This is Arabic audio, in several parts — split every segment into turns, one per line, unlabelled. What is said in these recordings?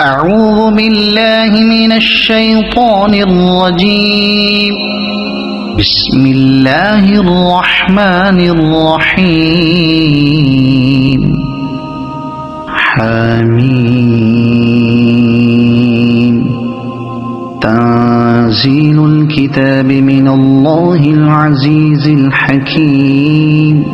أعوذ بالله من الشيطان الرجيم. بسم الله الرحمن الرحيم. حميم. تنزيل الكتاب من الله العزيز الحكيم.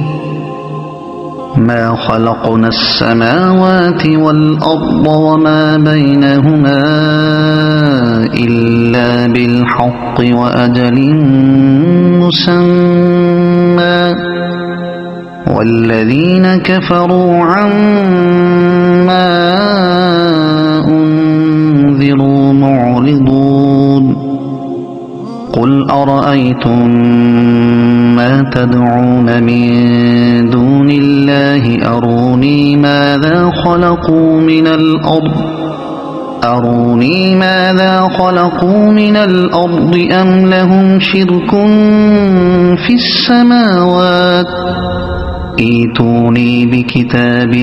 ما خلقنا السماوات والأرض وما بينهما إلا بالحق وأجل مسمى، والذين كفروا عما أنذروا معرضون. قل أرأيتم ما تدعون من دون الله أروني ماذا خلقوا من الأرض أم لهم شرك في السماوات. ائتوني بكتاب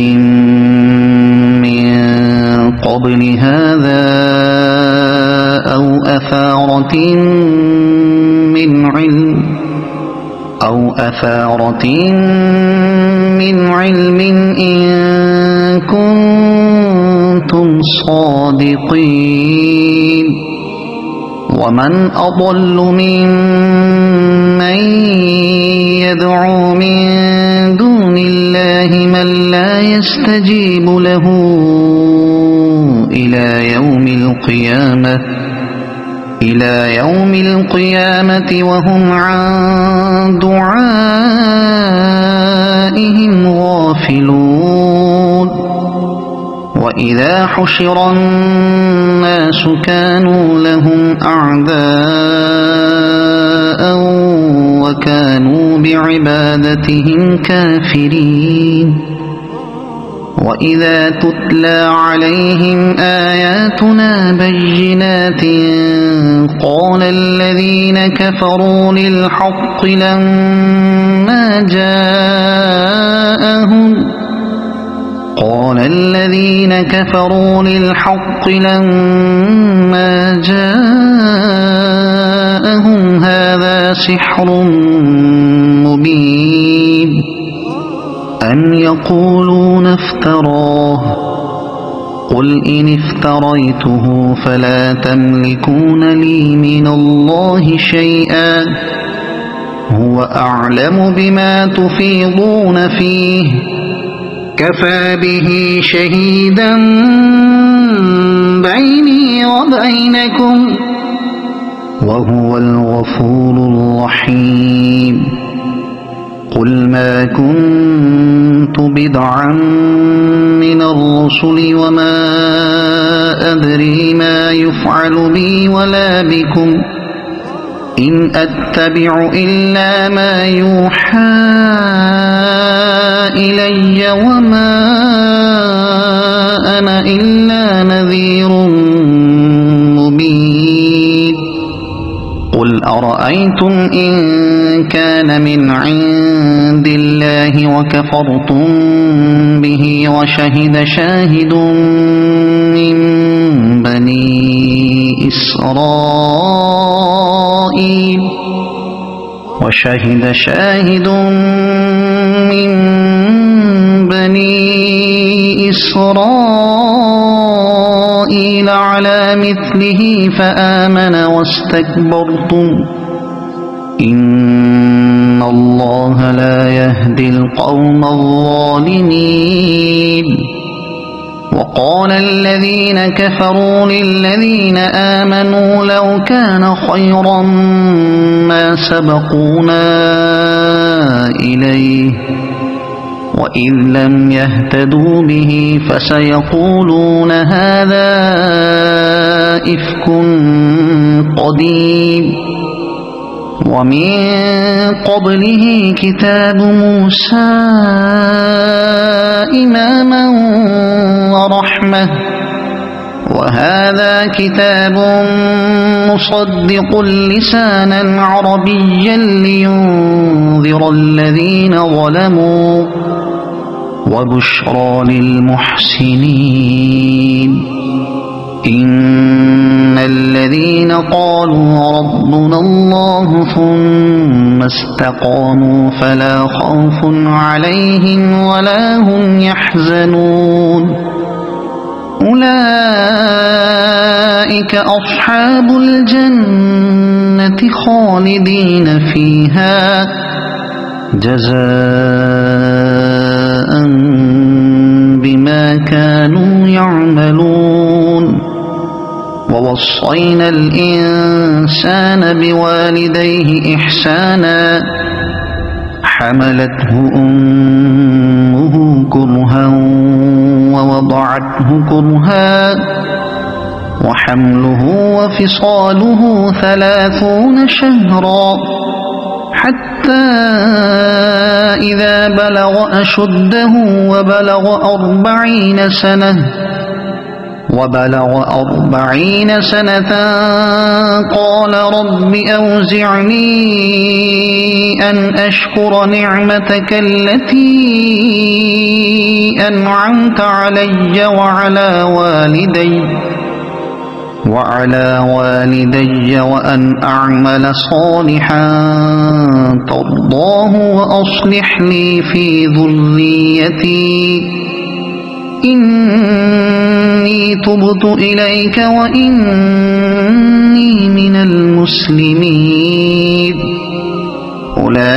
من قبل هذا أو أثارة من علم إن كنتم صادقين. ومن أضل ممن يدعو من دون الله من لا يستجيب له إلى يوم القيامة وهم عن دعائهم غافلون. وإذا حشر الناس كانوا لهم أعداء وكانوا بعبادتهم كافرين. وإذا تتلى عليهم آياتنا بينات قال الذين كفروا للحق لما جاءهم هذا سحر مبين. أم يقولون افتراه قل إن افتريته فلا تملكون لي من الله شيئا هو أعلم بما تفيضون فيه كفى به شهيدا بيني وبينكم وهو الغفور الرحيم. قل ما كنت بدعا من الرسل وما أدري ما يفعل بي ولا بكم إن أتبع إلا ما يوحى إلي وما أنا إلا نذير مبين. قل أرأيتم إن كان من عند الله وكفرتم به وشهد شاهد من بني إسرائيل على مثله فآمن واستكبرتم إن الله لا يهدي القوم الظالمين. وقال الذين كفروا للذين آمنوا لو كان خيرا ما سبقونا إليه وإذ لم يهتدوا به فسيقولون هذا إفك قديم. ومن قبله كتاب موسى إماما ورحمة وهذا كتاب مصدق لسانا عربيا لينذر الذين ظلموا وبشرى للمحسنين قالوا ربنا الله ثم استقاموا فلا خوف عليهم ولا هم يحزنون أولئك أصحاب الجنة خالدين فيها جزاء بما كانوا يعملون ووصينا الإنسان بوالديه إحسانا حملته أمه كرها ووضعته كرها وحمله وفصاله 30 شهرا حتى إذا بلغ أشده وبلغ 40 سنة قال رب أوزعني أن أشكر نعمتك التي أنعمت علي وعلى والدي وأن أعمل صالحا ترضاه وأصلح لي في ذريتي إني تبت إليك وإني من المسلمين أولئك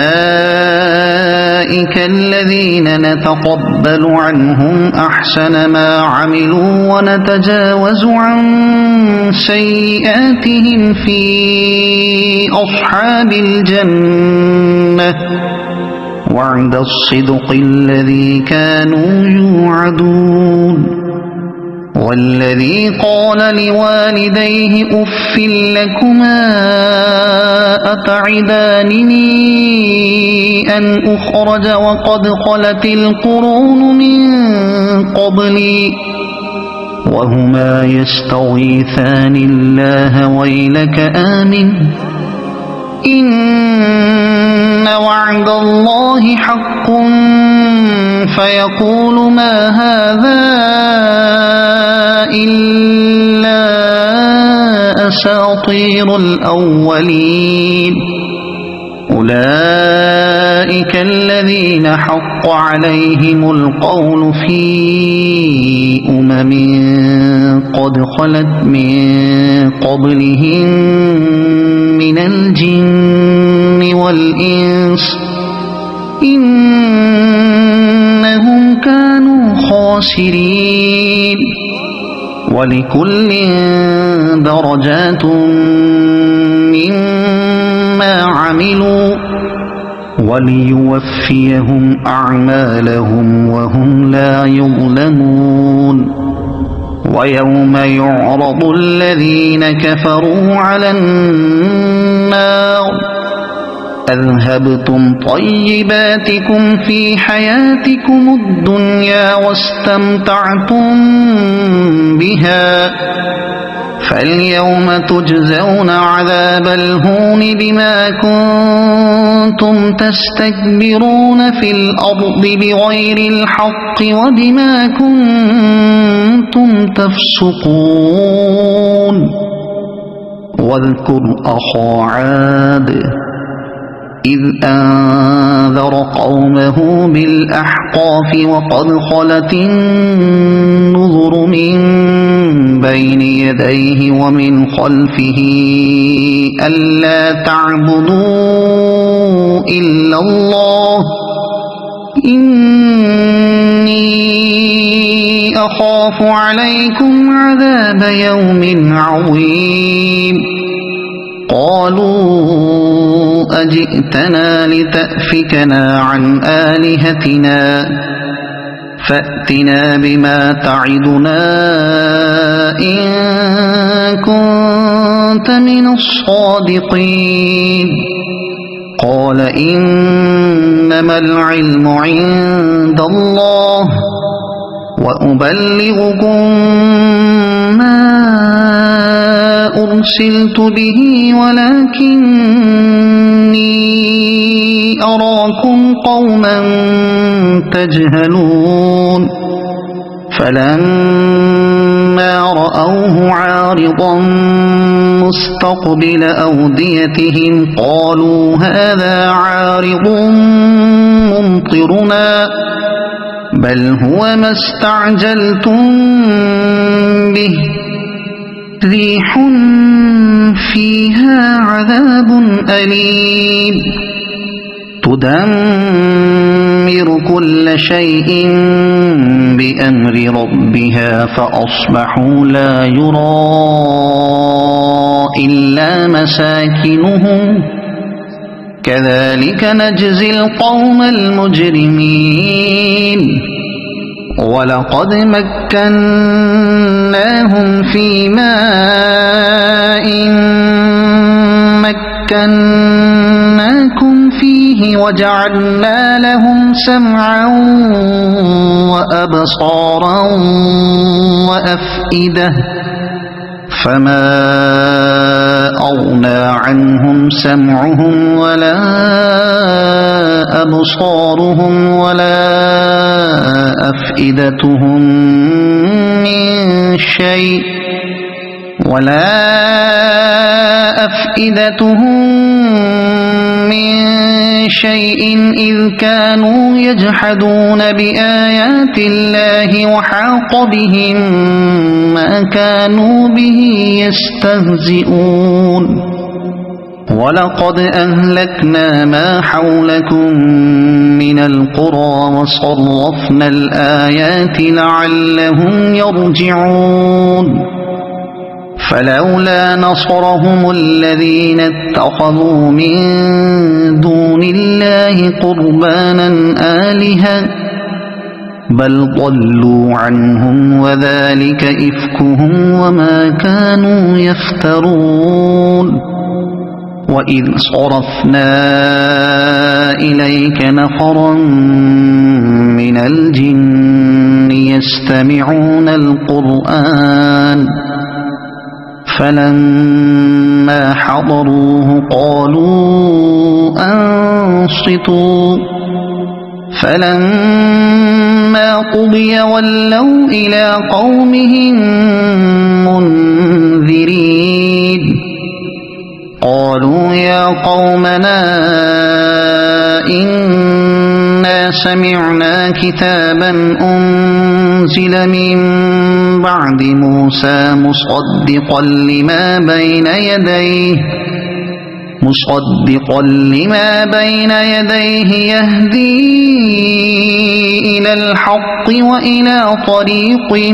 الذين نتقبل عنهم أحسن ما عملوا ونتجاوز عن سيئاتهم في أصحاب الجنة وعد الصدق الذي كانوا يوعدون والذي قال لوالديه أف لكما أتعدانني أن أخرج وقد خلت القرون من قبلي وهما يستغيثان الله ويلك آمن إن وعد الله حق فيقول ما هذا إلا أساطير الأولين أولئك الذين حق عليهم القول في قد خلت من قبلهم من الجن والإنس إنهم كانوا خاسرين ولكل درجات مما عملوا وليوفيهم أعمالهم وهم لا يظلمون ويوم يعرض الذين كفروا على النار أذهبتم طيباتكم في حياتكم الدنيا واستمتعتم بها فاليوم تجزون عذاب الهون بما كنتم تستكبرون في الأرض بغير الحق وبما كنتم تفسقون واذكر أخا عاد إذ أنذر قومه بالأحقاف وقد خلت النذر من بين يديه ومن خلفه ألا تعبدوا إلا الله إني أخاف عليكم عذاب يوم عظيم قالوا أجئتنا لتأفكنا عن آلهتنا فأتنا بما تعدنا إن كنت من الصادقين قال إنما العلم عند الله وأبلغكم ما أرسلت به ولكني أراكم قوما تجهلون فلما رأوه عارضا مستقبل أوديتهم قالوا هذا عارض ممطرنا بل هو ما استعجلتم به ريح فيها عذاب أليم تدمر كل شيء بأمر ربها فأصبحوا لا يرى إلا مساكنهم كذلك نجزي القوم المجرمين ولقد مكناهم في ماء مكناكم فيه وجعلنا لهم سمعا وأبصارا وأفئدة فما أغنى عنهم سمعهم ولا أبصارهم ولا أفئدتهم من شيء إذ كانوا يجحدون بآيات الله وحاق بهم ما كانوا به يستهزئون ولقد أهلكنا ما حولكم من القرى وصرفنا الآيات لعلهم يرجعون فلولا نصرهم الذين اتخذوا من دون الله قربانا آلهة بل ضلوا عنهم وذلك إفكهم وما كانوا يفترون وإذ صرفنا إليك نفرا من الجن يستمعون القرآن فلما حضروه قالوا أنصتوا فلما قضي ولوا إلى قومهم منذرين قالوا يا قومنا إنا سمعنا كتابا أنزل من بعد موسى مصدقا لما بين يديه يهدي إلى الحق وإلى طريق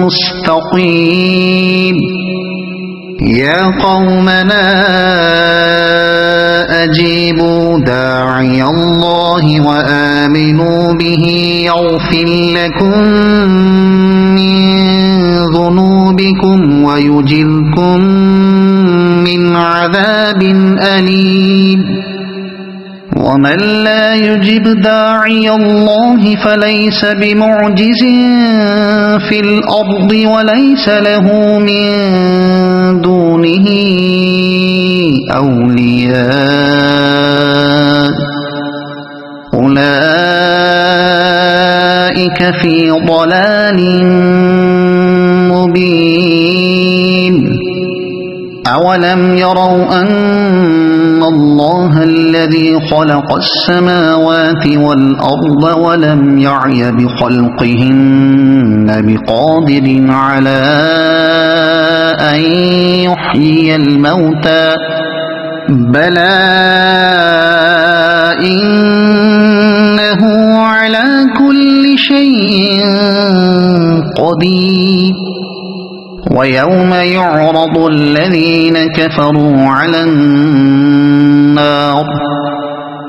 مستقيم يا قومنا أجيبوا داعي الله وآمنوا به يغفر لكم من ذنوبكم ويجركم من عذاب أليم ومن لا يجب داعي الله فليس بمعجز في الأرض وليس له من دونه أولياء أولئك في ضلال مبين أولم يروا أن الله الذي خلق السماوات والأرض ولم يعي بخلقهن بقادر على أن يحيي الموتى بلى إنه على كل شيء قدير ويوم يعرض الذين كفروا على النار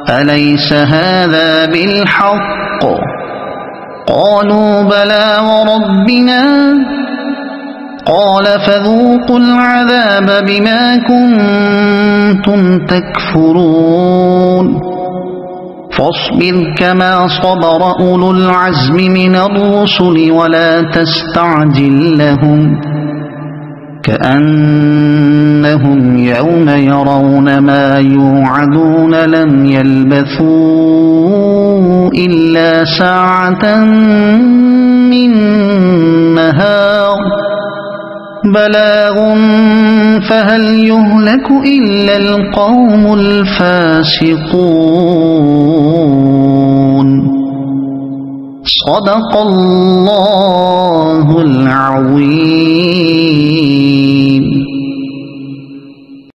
أليس هذا بالحق قالوا بلى وربنا قال فذوقوا العذاب بما كنتم تكفرون فاصبر كما صبر أولو العزم من الرسل ولا تستعجل لهم كأنهم يوم يرون ما يوعدون لم يلبثوا إلا ساعة من بلاغ فهل يهلك إلا القوم الفاسقون صدق الله العظيم.